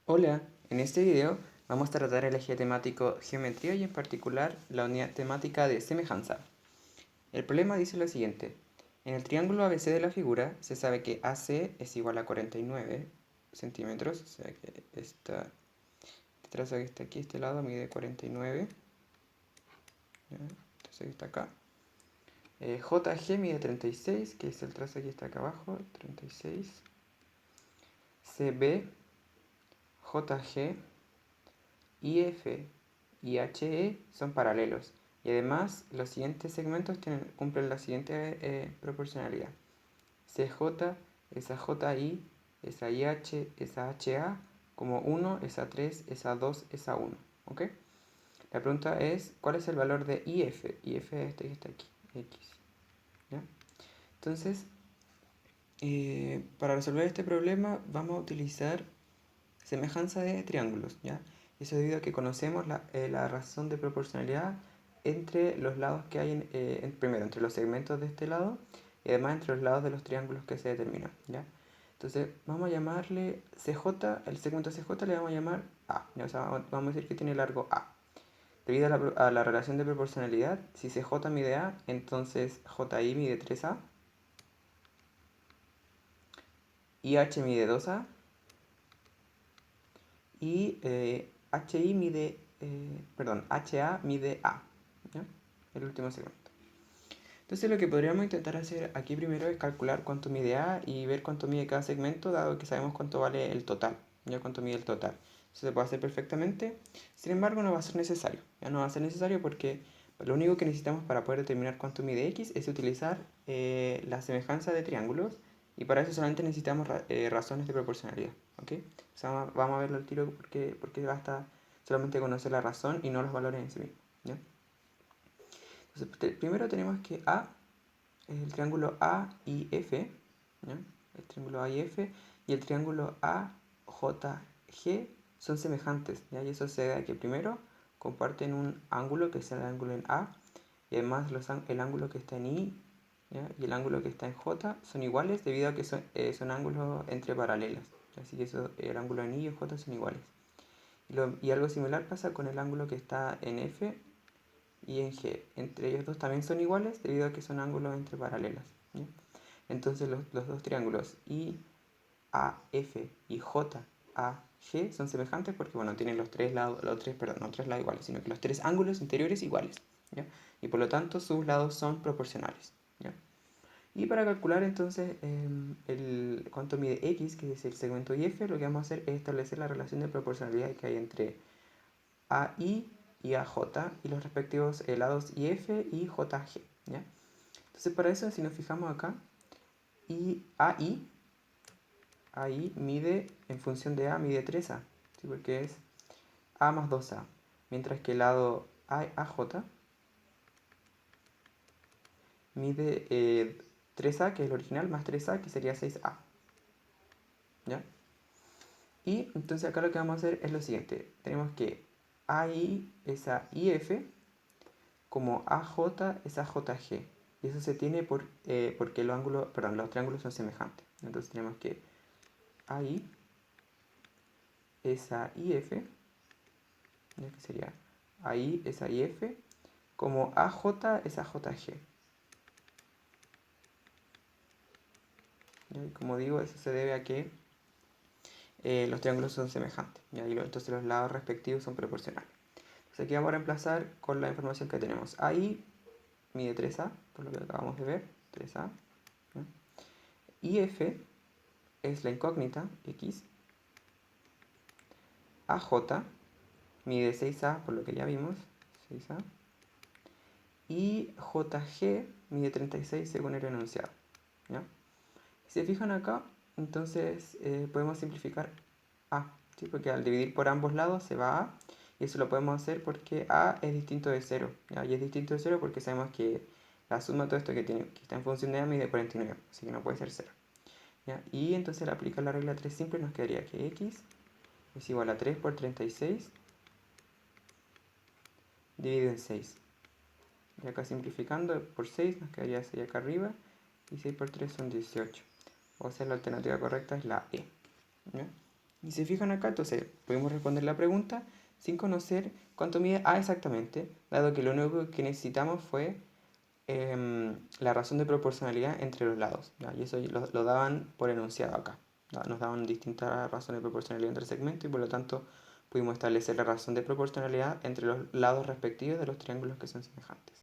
Hola, en este video vamos a tratar el eje temático geometría y en particular la unidad temática de semejanza. El problema dice lo siguiente: en el triángulo ABC de la figura se sabe que AC es igual a 49 centímetros, o sea que este trazo que está aquí, este lado, mide 49, ¿ya? Entonces está acá. JG mide 36, que es el trazo que está acá abajo, 36. CB, JG, IF y HE son paralelos, y además los siguientes segmentos cumplen la siguiente proporcionalidad: CJ es a JI, es a IH, es a HA, como 1 es a 3, es a 2, es a 1. ¿Ok? La pregunta es, ¿cuál es el valor de IF? IF es este que está aquí, X. ¿Ya? Entonces, para resolver este problema vamos a utilizar semejanza de triángulos, ¿ya? Eso debido a que conocemos la razón de proporcionalidad entre los lados que hay, primero entre los segmentos de este lado y además entre los lados de los triángulos que se determinan, ¿ya? Entonces vamos a llamarle CJ, el segmento CJ le vamos a llamar A, ¿ya? O sea, vamos a decir que tiene largo A. Debido a la relación de proporcionalidad, si CJ mide A, entonces JI mide 3A, IH mide 2A, y HI mide, HA mide A, ¿ya? El último segmento. Entonces lo que podríamos intentar hacer aquí primero es calcular cuánto mide A y ver cuánto mide cada segmento, dado que sabemos cuánto vale el total, ya cuánto mide el total. Eso se puede hacer perfectamente, sin embargo no va a ser necesario, ya no va a ser necesario porque lo único que necesitamos para poder determinar cuánto mide X es utilizar la semejanza de triángulos, y para eso solamente necesitamos razones de proporcionalidad, ¿ok? O sea, vamos a verlo al tiro porque basta solamente conocer la razón y no los valores en sí mismos, ¿ya? Entonces, primero tenemos que A es el triángulo AIF, ¿ya? El triángulo AIF y el triángulo AJG son semejantes, ¿ya? Y eso se debe a que primero comparten un ángulo que es el ángulo en A, y además el ángulo que está en I, ¿ya? Y el ángulo que está en J son iguales debido a que son ángulos entre paralelas, ¿ya? Así que el ángulo en I y J son iguales. Y algo similar pasa con el ángulo que está en F y en G. Entre ellos dos también son iguales debido a que son ángulos entre paralelas, ¿ya? Entonces los dos triángulos IAF y JAG son semejantes porque, bueno, tienen los tres lados, no tres lados iguales, sino que los tres ángulos interiores iguales, ¿ya? Y por lo tanto sus lados son proporcionales, ¿ya? Y para calcular entonces cuánto mide X, que es el segmento IF, lo que vamos a hacer es establecer la relación de proporcionalidad que hay entre AI y AJ y los respectivos lados IF y JG, ¿ya? Entonces para eso, si nos fijamos acá, AI mide, en función de A, mide 3A, ¿sí? Porque es A más 2A, mientras que el lado AJ mide 3A, que es el original, más 3A, que sería 6A, ¿ya? Y entonces acá lo que vamos a hacer es lo siguiente: tenemos que AI es a IF, como AJ es a JG. Y eso se tiene porque los triángulos son semejantes. Entonces tenemos que AI es a IF, ya que sería AI es a IF, como AJ es a JG. ¿Ya? Y como digo, eso se debe a que los triángulos son semejantes, ¿ya? Y entonces los lados respectivos son proporcionales. Entonces aquí vamos a reemplazar con la información que tenemos. AI mide 3A, por lo que acabamos de ver, 3A. ¿Ya? IF es la incógnita, X. AJ mide 6A, por lo que ya vimos, 6A. Y JG mide 36 según el enunciado, ¿ya? Si se fijan acá, entonces podemos simplificar A, ¿sí? Porque al dividir por ambos lados se va A, y eso lo podemos hacer porque A es distinto de 0, ¿ya? Y es distinto de 0 porque sabemos que la suma de todo esto que está en función de A mide 49, así que no puede ser 0, ¿ya? Y entonces al aplicar la regla 3 simple nos quedaría que X es igual a 3 por 36 dividido en 6. Y acá simplificando por 6 nos quedaría 6 acá arriba, y 6 por 3 son 18. O sea, la alternativa correcta es la E, ¿ya? Y se fijan acá, entonces pudimos responder la pregunta sin conocer cuánto mide A exactamente, dado que lo único que necesitamos fue la razón de proporcionalidad entre los lados, ¿ya? Y eso lo daban por enunciado acá. ¿Ya? Nos daban distintas razones de proporcionalidad entre segmentos y por lo tanto pudimos establecer la razón de proporcionalidad entre los lados respectivos de los triángulos que son semejantes.